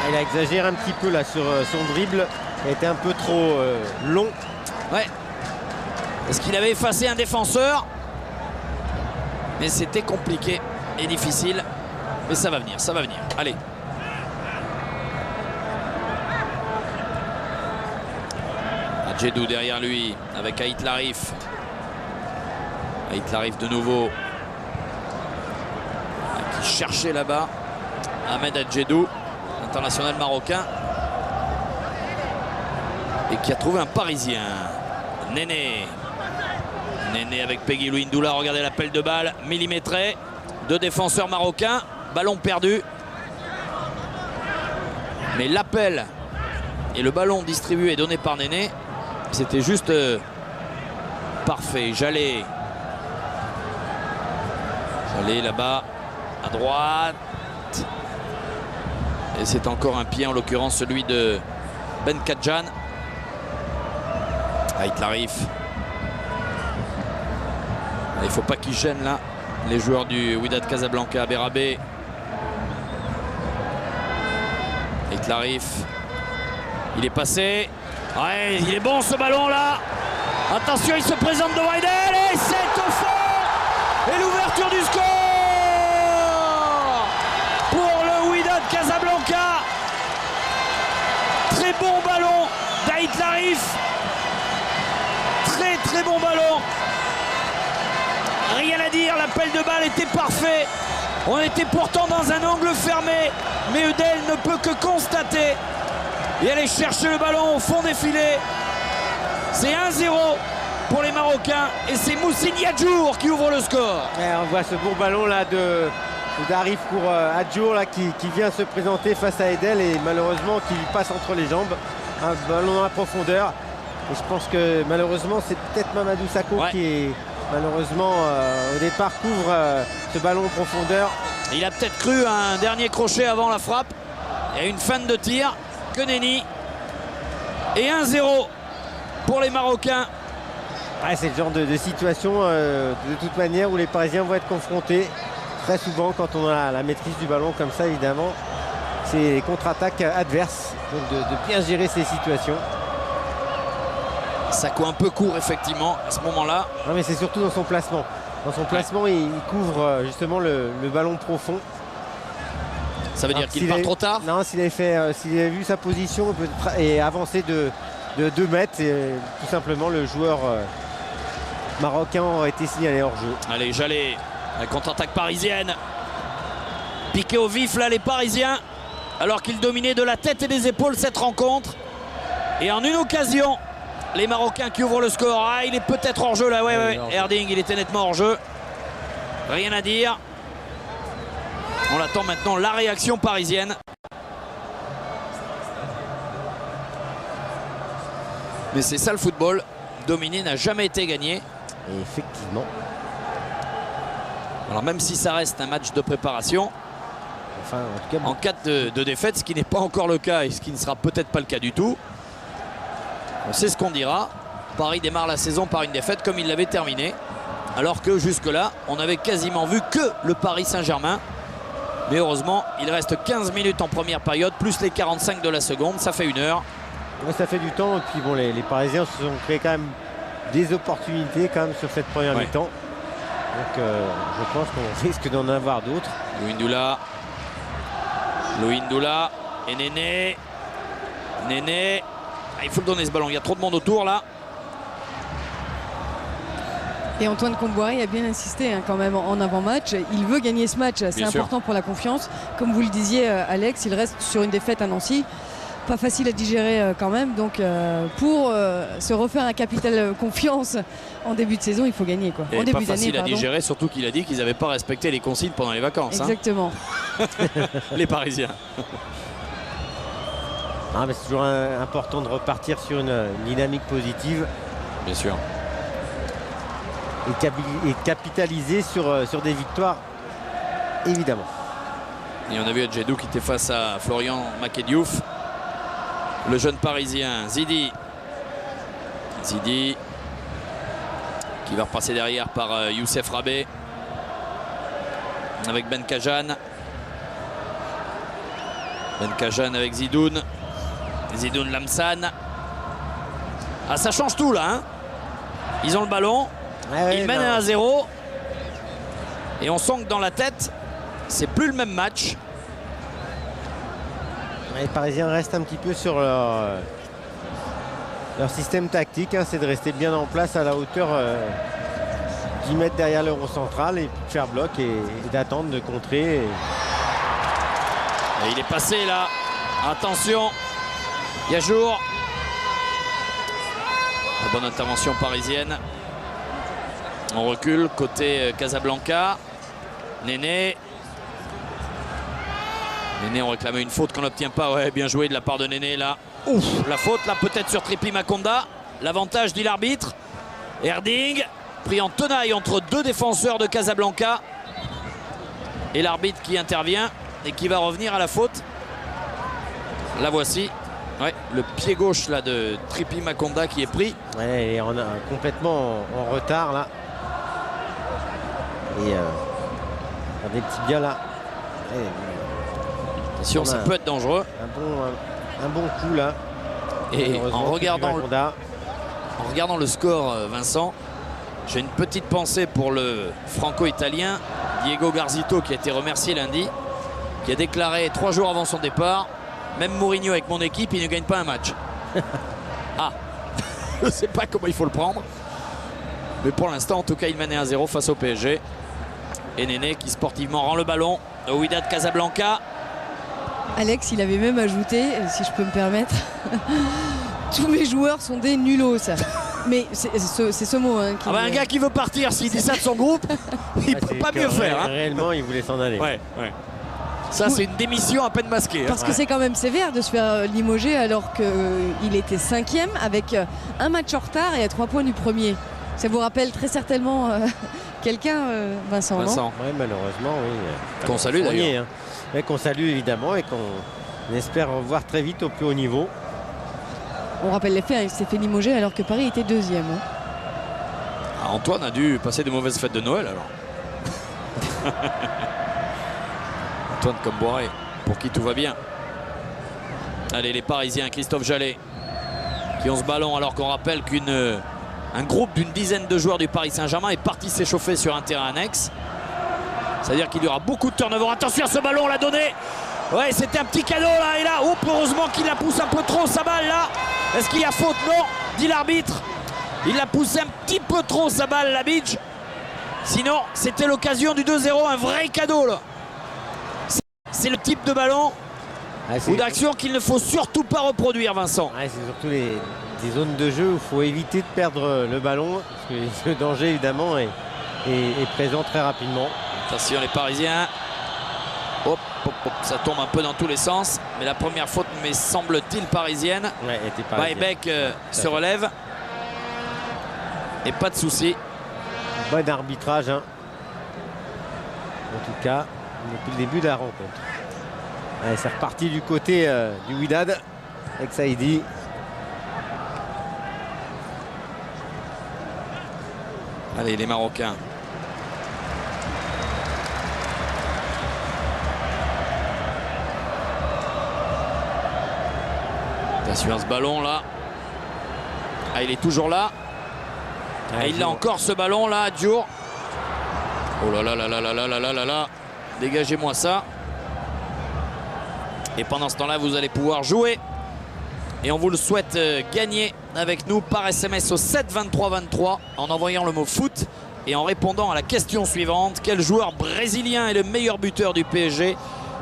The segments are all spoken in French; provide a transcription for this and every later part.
Il a exagéré un petit peu là sur son dribble. Il a été un peu trop long. Ouais. Est-ce qu'il avait effacé un défenseur? Mais c'était compliqué et difficile. Mais ça va venir, ça va venir. Allez. Adjedou derrière lui avec Ait Larif. Ait Larif de nouveau. Qui cherchait là-bas. Ahmed Adjedou, international marocain. Et qui a trouvé un Parisien. Néné. Néné avec Peggy Louindoula. Regardez l'appel de balle millimétré. Deux défenseurs marocains. Ballon perdu. Mais l'appel et le ballon distribué et donné par Néné, c'était juste parfait. Jallet. Jallet là-bas. À droite. Et c'est encore un pied, en l'occurrence celui de Ben Kadjan. Ait Larif. Il ne faut pas qu'ils gênent là les joueurs du Wydad Casablanca. Berabé. Ait Larif. Il est passé. Ouais, il est bon ce ballon là. Attention, il se présente devant Aidel et c'est au fond. Et l'ouverture du score pour le Wydad Casablanca. Très bon ballon d'Ait Larif. Très bon ballon. Rien à dire, l'appel de balle était parfait. On était pourtant dans un angle fermé, mais Eudel ne peut que constater et aller chercher le ballon au fond des filets. C'est 1-0 pour les Marocains et c'est Moussine Yadjour qui ouvre le score. Et on voit ce beau ballon là d'Arif pour Adjour là qui vient se présenter face à Eidel et malheureusement qui lui passe entre les jambes. Un ballon dans la profondeur. Et je pense que malheureusement c'est peut-être Mamadou Sakho qui est malheureusement au départ couvre ce ballon en profondeur. Il a peut-être cru à un dernier crochet avant la frappe. Il y a une fin de tir. Que nenni. Et 1-0 pour les Marocains. Ouais, c'est le genre de situation de toute manière où les Parisiens vont être confrontés très souvent quand on a la maîtrise du ballon comme ça évidemment. C'est les contre-attaques adverses. Donc de bien gérer ces situations. Sakho un peu court effectivement à ce moment-là. Non mais c'est surtout dans son placement. Dans son placement, il couvre justement le ballon profond. Ça veut dire qu'il part trop tard? Non, s'il avait vu sa position et avancé de 2 mètres, et, tout simplement le joueur marocain aurait été signalé hors jeu. Allez, Jallet, la contre-attaque parisienne. Piqué au vif là les Parisiens, alors qu'ils dominaient de la tête et des épaules cette rencontre. Et en une occasion, les Marocains qui ouvrent le score. Ah, il est peut-être hors jeu là, ouais. Erding, il était nettement hors jeu. Rien à dire. On attend maintenant la réaction parisienne. Mais c'est ça le football. Dominer n'a jamais été gagné. Et effectivement. Alors même si ça reste un match de préparation, enfin, en cas de défaite, ce qui n'est pas encore le cas et ce qui ne sera peut-être pas le cas du tout, on sait ce qu'on dira. Paris démarre la saison par une défaite comme il l'avait terminée. Alors que jusque-là, on avait quasiment vu que le Paris Saint-Germain. Mais heureusement, il reste 15 minutes en première période, plus les 45 de la seconde. Ça fait 1 heure. Ouais, ça fait du temps. Et puis bon, les Parisiens se sont créés quand même des opportunités quand même sur cette première mi-temps. Donc je pense qu'on risque d'en avoir d'autres. Louindoula et Néné. Néné. Ah, il faut le donner ce ballon. Il y a trop de monde autour là. Et Antoine Kombouaré a bien insisté quand même en avant-match. Il veut gagner ce match, c'est important pour la confiance. Comme vous le disiez Alex, il reste sur une défaite à Nancy. Pas facile à digérer quand même. Donc pour se refaire un capital confiance en début de saison, il faut gagner. Quoi. Et en début pas facile à digérer, surtout qu'il a dit qu'ils n'avaient pas respecté les consignes pendant les vacances. Exactement. Les Parisiens. Ah, mais c'est toujours important de repartir sur une dynamique positive. Bien sûr. Et capitaliser sur des victoires, évidemment. Et on a vu Adjedou qui était face à Florian Makediouf. Le jeune Parisien, Zidi. Zidi qui va repasser derrière par Youssef Rabé. Avec Ben Kadjan. Benkajan avec Zidoun. Zidoun Lamsan. Ah, ça change tout là, hein. Ils ont le ballon. Ils mènent 1-0. Et on sent que dans la tête, c'est plus le même match. Les Parisiens restent un petit peu sur leur système tactique, hein, c'est de rester bien en place à la hauteur 10 mètres derrière le rond central et de faire bloc et d'attendre, de contrer. Et il est passé là. Attention. Yajour. La bonne intervention parisienne. On recule côté Casablanca. Néné. Néné, on réclamait une faute qu'on n'obtient pas. Ouais, bien joué de la part de Néné là. Ouf, la faute là peut-être sur Tripi Makonda. L'avantage dit l'arbitre. Erding pris en tenaille entre deux défenseurs de Casablanca. Et l'arbitre qui intervient et qui va revenir à la faute. La voici. Ouais, le pied gauche là de Tripi Makonda qui est pris. Ouais, et on a complètement en retard là. Et des petits biens là. Attention, ça peut être dangereux. Un bon coup là. Et en regardant le score, Vincent, j'ai une petite pensée pour le franco-italien Diego Garzito qui a été remercié lundi, qui a déclaré 3 jours avant son départ: même Mourinho avec mon équipe, il ne gagne pas un match. Ah, je ne sais pas comment il faut le prendre. Mais pour l'instant, en tout cas, il mène 1-0 face au PSG. Et Néné qui sportivement rend le ballon au Wydad Casablanca. Alex, il avait même ajouté, si je peux me permettre, tous mes joueurs sont des nulos. Mais c'est ce mot. Hein, qui un gars qui veut partir, s'il dit ça de son groupe, il ne peut pas mieux faire. Hein. Réellement, il voulait s'en aller. Ouais. Ça, c'est une démission à peine masquée. Parce que c'est quand même sévère de se faire limoger alors qu'il était 5e avec un match en retard et à 3 points du premier. Ça vous rappelle très certainement quelqu'un, Vincent, non? Oui, malheureusement, oui. Qu'on salue d'ailleurs. Hein. Qu'on salue évidemment et qu'on espère revoir très vite au plus haut niveau. On rappelle les faits, il s'est fait limoger alors que Paris était 2e. Hein. Ah, Antoine a dû passer de mauvaises fêtes de Noël alors. Antoine Comboiré, pour qui tout va bien. Allez, les Parisiens, Christophe Jallet, qui ont ce ballon alors qu'on rappelle qu'un groupe d'une dizaine de joueurs du Paris Saint-Germain est parti s'échauffer sur un terrain annexe. C'est-à-dire qu'il y aura beaucoup de turnover. Attention à ce ballon, on l'a donné. Ouais, c'était un petit cadeau là. Et là, heureusement qu'il la pousse un peu trop, sa balle là. Est-ce qu'il y a faute? Non, dit l'arbitre. Il l'a poussé un petit peu trop, sa balle, la Beach. Sinon, c'était l'occasion du 2-0, un vrai cadeau là. C'est le type de ballon ou d'action qu'il ne faut surtout pas reproduire, Vincent. C'est surtout des zones de jeu où il faut éviter de perdre le ballon. Parce que le danger, évidemment, est présent très rapidement. Attention les Parisiens. Hop, ça tombe un peu dans tous les sens. Mais la première faute, me semble-t-il, parisienne. Ouais, était parisienne. Baebek se relève. Et pas de souci. Bon arbitrage. Hein. En tout cas, depuis le début de la rencontre. C'est reparti du côté du Wydad avec Saïdi. Allez, les Marocains. Attention à ce ballon là. Ah, il est toujours là. Et il a encore ce ballon là, Djour. Oh là là là là là là là là là là. Dégagez-moi ça. Et pendant ce temps-là, vous allez pouvoir jouer. Et on vous le souhaite gagner avec nous par SMS au 7 23 23 en envoyant le mot foot et en répondant à la question suivante: quel joueur brésilien est le meilleur buteur du PSG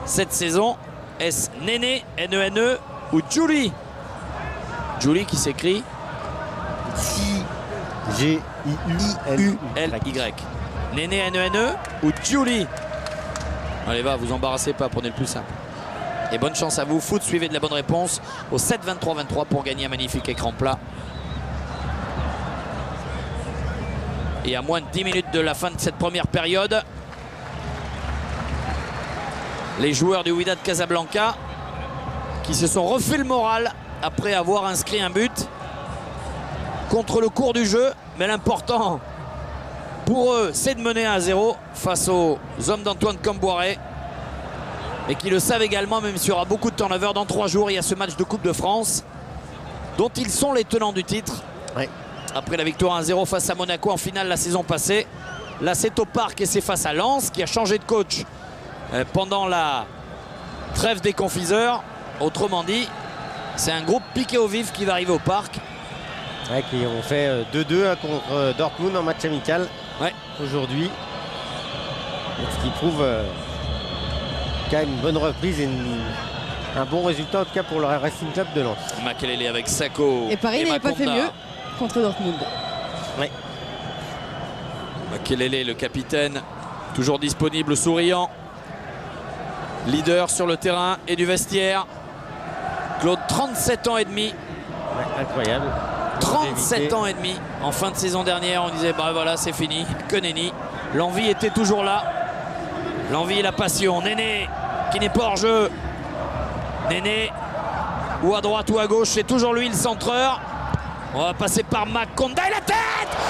cette saison? Est-ce Néné, N-E-N-E, ou Djouli? Djouli qui s'écrit G-I-U-L-Y. Néné, N-E-N-E ou Djouli? Allez, va, vous embarrassez pas, prenez le plus simple. Et bonne chance à vous. Foot, suivez de la bonne réponse au 7 23 23 pour gagner un magnifique écran plat. Et à moins de 10 minutes de la fin de cette première période, les joueurs du Wydad Casablanca qui se sont refait le moral après avoir inscrit un but contre le cours du jeu. Mais l'important pour eux, c'est de mener 1-0 face aux hommes d'Antoine Comboiré. et qui le savent également, même s'il y aura beaucoup de turnover. Dans 3 jours, il y a ce match de Coupe de France dont ils sont les tenants du titre. Ouais. Après la victoire 1-0 face à Monaco en finale la saison passée. Là, c'est au Parc et c'est face à Lens qui a changé de coach pendant la trêve des confiseurs. Autrement dit, c'est un groupe piqué au vif qui va arriver au Parc. Ouais, qui ont fait 2-2 contre Dortmund en match amical aujourd'hui. Ce qui prouve qu'il y a une bonne reprise et un bon résultat en tout cas pour le Racing Club de Lens. Makelele avec Sakho. Et Paris n'avait pas fait mieux contre Dortmund. Oui. Makelele, le capitaine, toujours disponible, souriant. Leader sur le terrain et du vestiaire. Claude, 37 ans et demi. Ouais, incroyable. 37 ans et demi. En fin de saison dernière, on disait bah voilà, c'est fini, que nenni. L'envie était toujours là. L'envie et la passion. Néné qui n'est pas hors jeu. Néné, ou à droite ou à gauche, c'est toujours lui le centreur. On va passer par Makonda et la tête.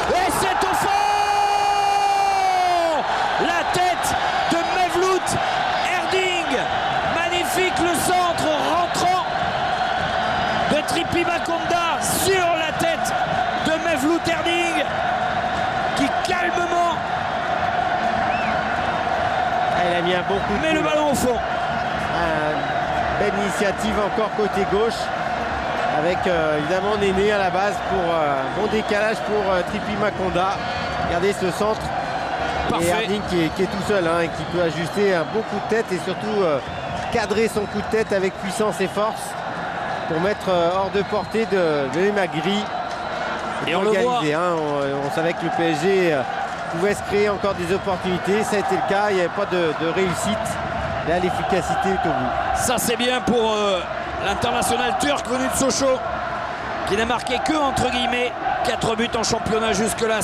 Et c'est au fond. La tête de Mevlut Erding. Magnifique le centre rentrant de Tripi Makonda sur la tête de Mevlut Erding qui calmement Elle a mis un bon coup de met le ballon au fond. Belle initiative encore côté gauche avec évidemment Néné à la base pour un bon décalage pour Tripi Makonda. Regardez ce centre. Parfait. Et Erding qui est tout seul et qui peut ajuster un bon coup de tête et surtout cadrer son coup de tête avec puissance et force pour mettre hors de portée de Magri. Et on le voit. On savait que le PSG pouvait se créer encore des opportunités. Ça a été le cas. Il n'y avait pas de réussite. Là, l'efficacité est au bout. Ça, c'est bien pour l'international turc venu de Sochaux qui n'a marqué que, entre guillemets, 4 buts en championnat jusque-là.